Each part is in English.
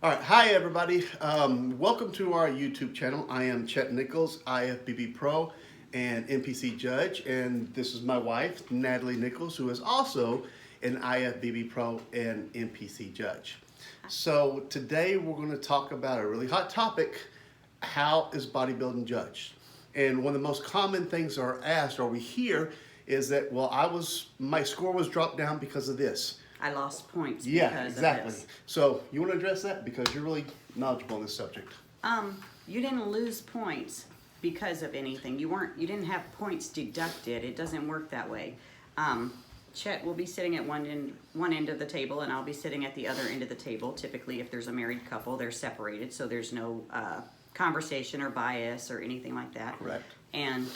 All right, hi everybody. Welcome to our YouTube channel. I am Chet Nichols, IFBB Pro and NPC Judge, and this is my wife, Natalie Nichols, who is also an IFBB Pro and NPC Judge. So today we're going to talk about a really hot topic: how is bodybuilding judged? And one of the most common things are asked or we hear is that, well, my score was dropped down because of this. I lost points Yeah, because exactly. of this. So you want to address that because you're really knowledgeable on this subject. You didn't lose points because of anything. You didn't have points deducted. It doesn't work that way. Chet will be sitting at one end of the table, and I'll be sitting at the other end of the table. Typically, if there's a married couple, they're separated, so there's no conversation or bias or anything like that. Correct. And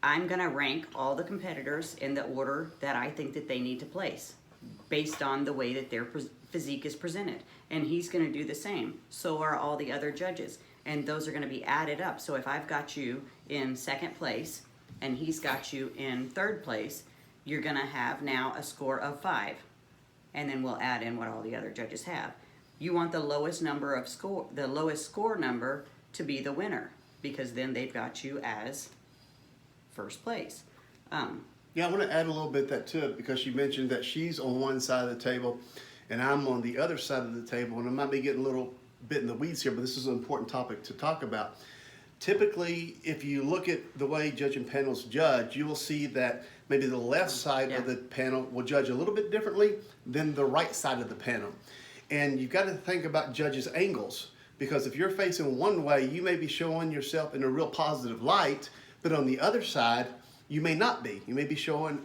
I'm gonna rank all the competitors in the order that I think that they need to place, based on the way that their physique is presented. And he's gonna do the same. So are all the other judges. And those are gonna be added up. So if I've got you in second place and he's got you in third place, you're gonna have now a score of 5. And then we'll add in what all the other judges have. You want the lowest score number to be the winner, because then they've got you as first place. Yeah, I want to add a little bit that to it because you mentioned that she's on one side of the table and I'm on the other side of the table, and I might be getting a little bit in the weeds here, but this is an important topic to talk about. Typically, if you look at the way judging panels judge, you will see that maybe the left side of the panel will judge a little bit differently than the right side of the panel. And you've got to think about judges' angles, because if you're facing one way, you may be showing yourself in a real positive light, but on the other side, you may not be. You may be showing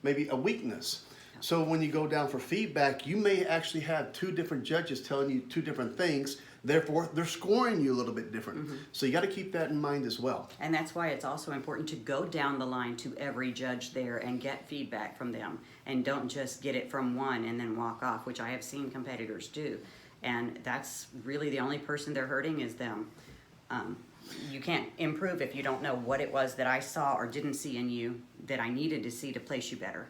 maybe a weakness. So when you go down for feedback, you may actually have two different judges telling you two different things. Therefore, they're scoring you a little bit different. So you got to keep that in mind as well. And that's why it's also important to go down the line to every judge there and get feedback from them. And don't just get it from one and then walk off, which I have seen competitors do. And that's really the only person they're hurting is them. You can't improve if you don't know what it was that I saw or didn't see in you that I needed to see to place you better.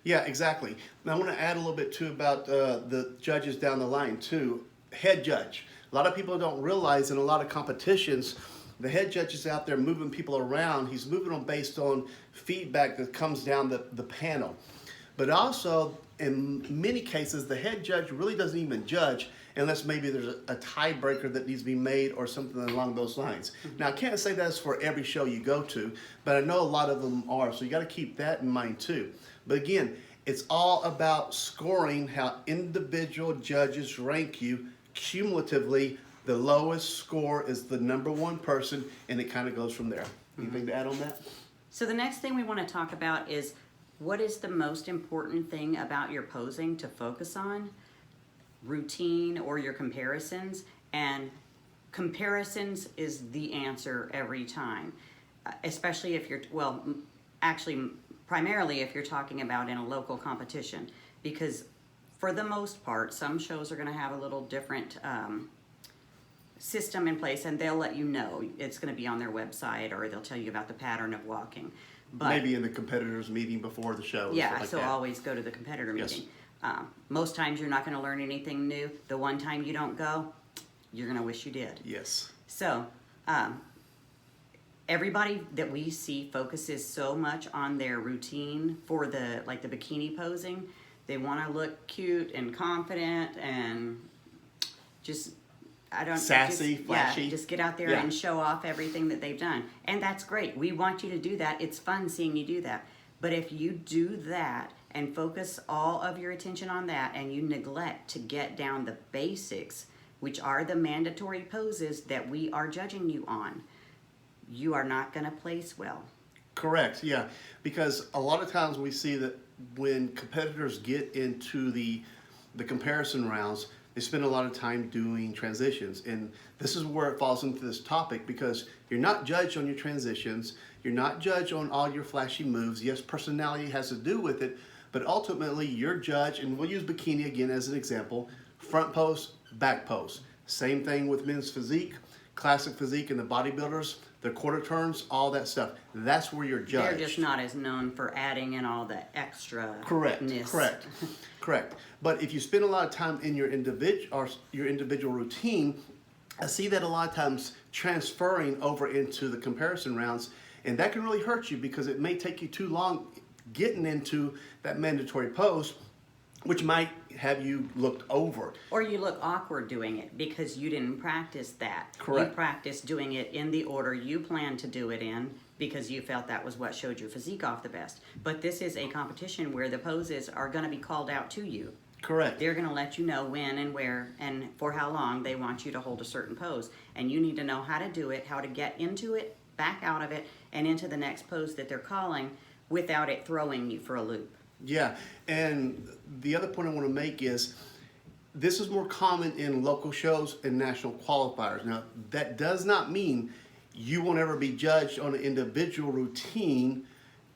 Yeah, exactly. Now I want to add a little bit too about the judges down the line too. Head judge. A lot of people don't realize in a lot of competitions, the head judge is out there moving people around. He's moving them based on feedback that comes down the panel. But also, in many cases, the head judge really doesn't even judge unless maybe there's a tiebreaker that needs to be made or something along those lines. Now, I can't say that's for every show you go to, but I know a lot of them are, so you got to keep that in mind too. But again, it's all about scoring how individual judges rank you cumulatively. The lowest score is the #1 person, and it kind of goes from there. Anything to add on that? So the next thing we want to talk about is, what is the most important thing about your posing to focus on? Routine or your comparisons. And comparisons is the answer every time, especially if you're, well, actually primarily if you're talking about in a local competition, because for the most part some shows are going to have a little different system in place, and they'll let you know. It's going to be on their website, or they'll tell you about the pattern of walking. But maybe in the competitors meeting before the show. yeah, like so that. always go to the competitor Yes. meeting. Most times you're not going to learn anything new. The one time you don't go, you're going to wish you did. Yes. So everybody that we see focuses so much on their routine for the bikini posing. They want to look cute and confident and just sassy, flashy. Yeah, just get out there and show off everything that they've done. And that's great. We want you to do that. It's fun seeing you do that. But if you do that and focus all of your attention on that, and you neglect to get down the basics, which are the mandatory poses that we are judging you on, you are not going to place well. Correct, yeah. Because a lot of times we see that when competitors get into the comparison rounds, they spend a lot of time doing transitions. And this is where it falls into this topic, because you're not judged on your transitions. You're not judged on all your flashy moves. Yes, personality has to do with it, but ultimately you're judged, and we'll use bikini again as an example, front pose, back pose. Same thing with men's physique, classic physique, and the bodybuilders, their quarter turns, all that stuff. That's where you're judged. They're just not as known for adding in all the extra. Correct. Correct. But if you spend a lot of time in your individual routine, I see that a lot of times transferring over into the comparison rounds, and that can really hurt you because it may take you too long getting into that mandatory pose, which might have you looked over. Or you look awkward doing it because you didn't practice that. Correct. You practiced doing it in the order you planned to do it in because you felt that was what showed your physique off the best. But this is a competition where the poses are going to be called out to you. Correct. They're going to let you know when and where and for how long they want you to hold a certain pose. And you need to know how to do it, how to get into it, back out of it, and into the next pose that they're calling without it throwing you for a loop. Yeah, and the other point I want to make is this is more common in local shows and national qualifiers. Now, that does not mean you won't ever be judged on an individual routine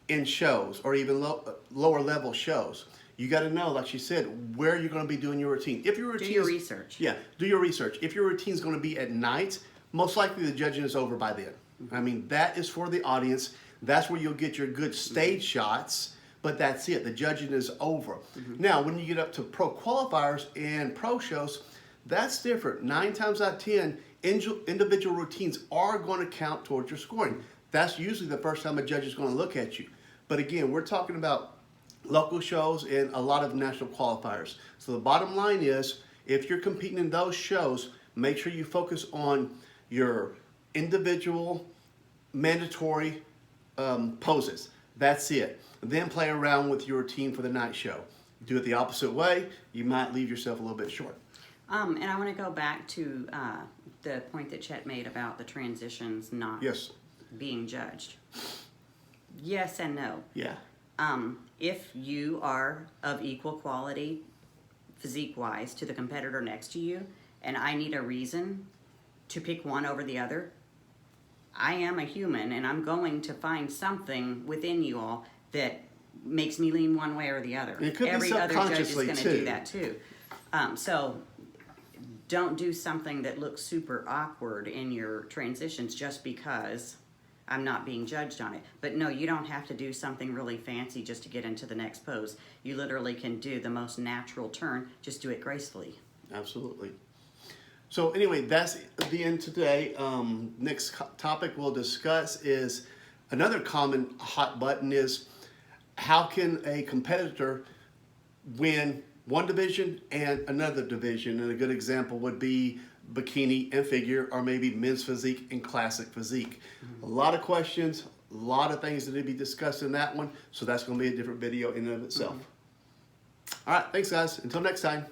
in shows or even lower level shows. You got to know, like she said, where you're going to be doing your routine. If your routine Do your research. Yeah, do your research. If your routine is going to be at night, most likely the judging is over by then. I mean, that is for the audience. That's where you'll get your good stage shots. But that's it. The judging is over. Now, when you get up to pro qualifiers and pro shows, that's different. 9 times out of 10, individual routines are going to count towards your scoring. That's usually the first time a judge is going to look at you. But again, we're talking about local shows and a lot of national qualifiers. So the bottom line is, if you're competing in those shows, make sure you focus on your individual mandatory poses. That's it. Then play around with your routine for the night show. Do it the opposite way, you might leave yourself a little bit short. And I want to go back to the point that Chet made about the transitions not being judged. Yes and no. Yeah. If you are of equal quality, physique-wise, to the competitor next to you, and I need a reason to pick one over the other, I am a human, and I'm going to find something within you all that makes me lean one way or the other. It could Every be other judge is subconsciously going to do that too. So don't do something that looks super awkward in your transitions just because I'm not being judged on it. But no, you don't have to do something really fancy just to get into the next pose. You literally can do the most natural turn. Just do it gracefully. Absolutely. So anyway, that's the end today. Next topic we'll discuss is another common hot button is how can a competitor win one division and another division? And a good example would be bikini and figure, or maybe men's physique and classic physique. A lot of questions, a lot of things that need to be discussed in that one. So that's going to be a different video in and of itself. All right, thanks guys. Until next time.